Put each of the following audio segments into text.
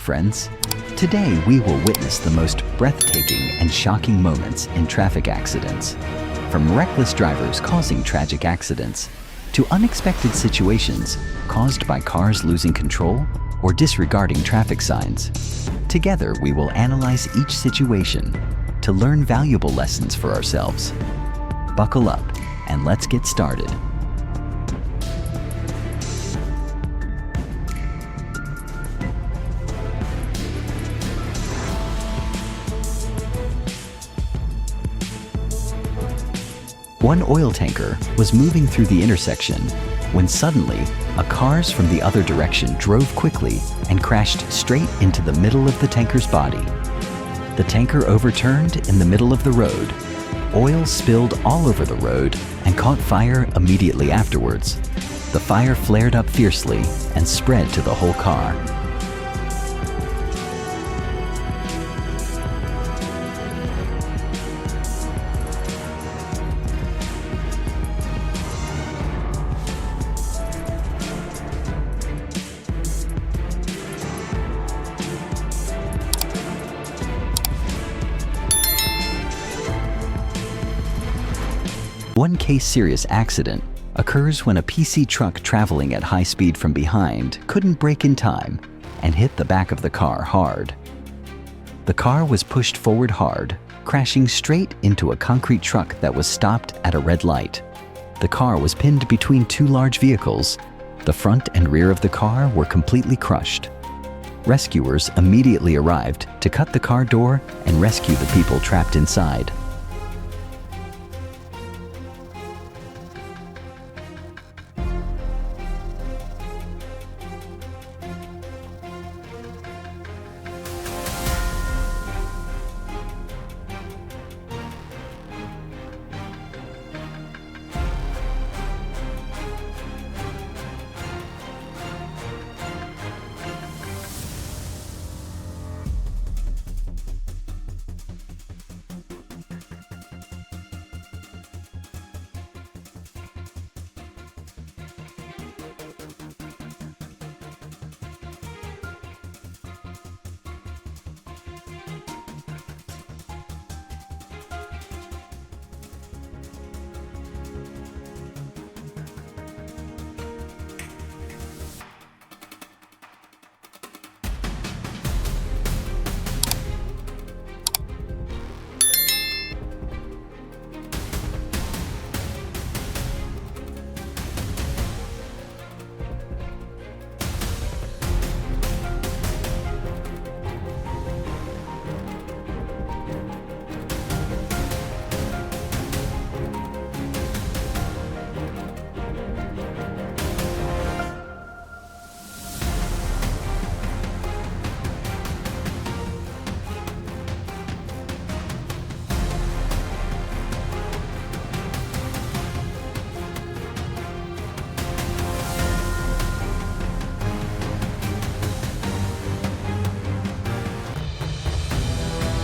friends. Today we will witness the most breathtaking and shocking moments in traffic accidents. From reckless drivers causing tragic accidents to unexpected situations caused by cars losing control or disregarding traffic signs. Together we will analyze each situation to learn valuable lessons for ourselves. Buckle up and let's get started. One oil tanker was moving through the intersection when suddenly a cars from the other direction drove quickly and crashed straight into the middle of the tanker's body. The tanker overturned in the middle of the road. Oil spilled all over the road and caught fire immediately afterwards. The fire flared up fiercely and spread to the whole car. One case serious accident occurs when a PC truck traveling at high speed from behind couldn't brake in time and hit the back of the car hard. The car was pushed forward hard, crashing straight into a concrete truck that was stopped at a red light. The car was pinned between two large vehicles. The front and rear of the car were completely crushed. Rescuers immediately arrived to cut the car door and rescue the people trapped inside.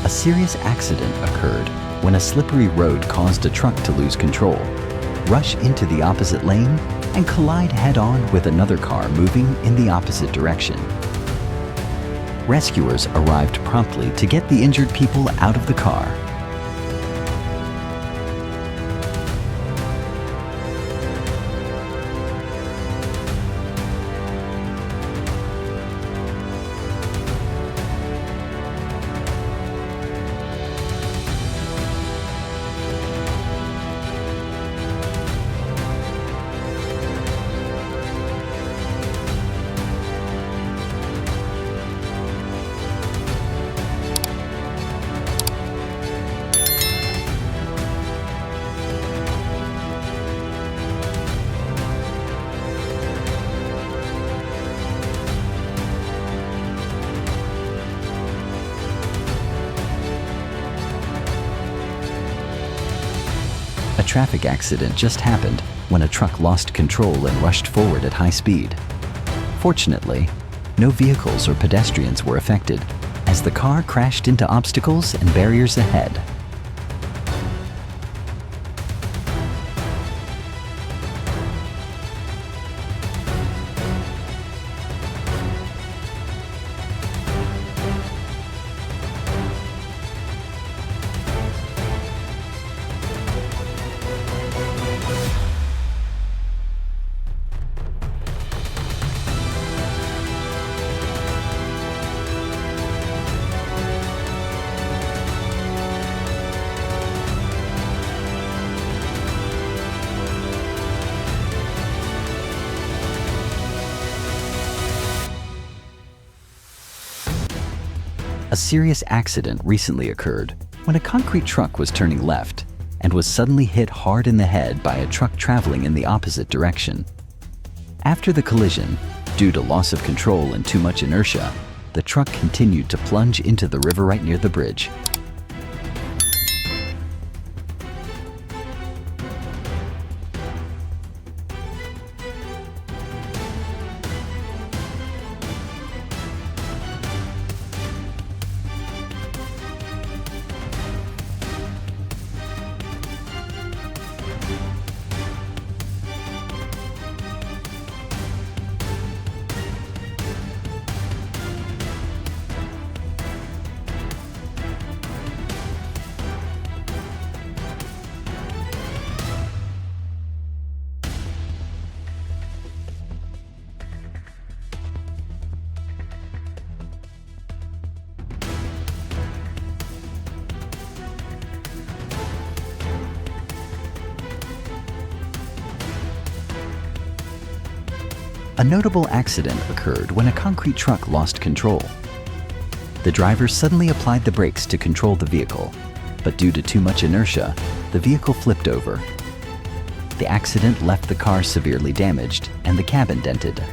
A serious accident occurred when a slippery road caused a truck to lose control, rush into the opposite lane, and collide head-on with another car moving in the opposite direction. Rescuers arrived promptly to get the injured people out of the car. A traffic accident just happened when a truck lost control and rushed forward at high speed. Fortunately, no vehicles or pedestrians were affected as the car crashed into obstacles and barriers ahead. A serious accident recently occurred when a concrete truck was turning left and was suddenly hit hard in the head by a truck traveling in the opposite direction. After the collision, due to loss of control and too much inertia, the truck continued to plunge into the river right near the bridge. A notable accident occurred when a concrete truck lost control. The driver suddenly applied the brakes to control the vehicle, but due to too much inertia, the vehicle flipped over. The accident left the car severely damaged and the cabin dented.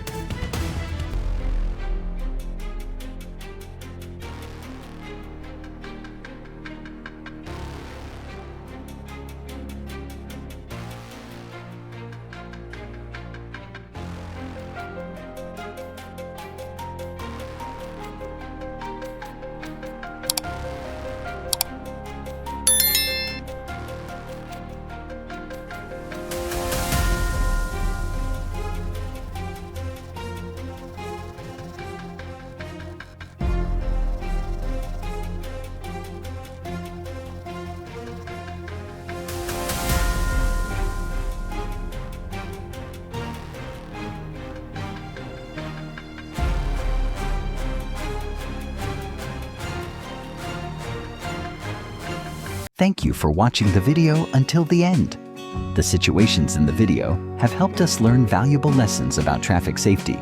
Thank you for watching the video until the end. The situations in the video have helped us learn valuable lessons about traffic safety.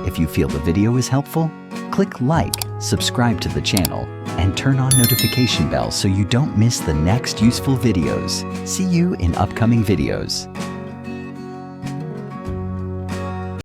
If you feel the video is helpful, click like, subscribe to the channel, and turn on notification bell so you don't miss the next useful videos. See you in upcoming videos.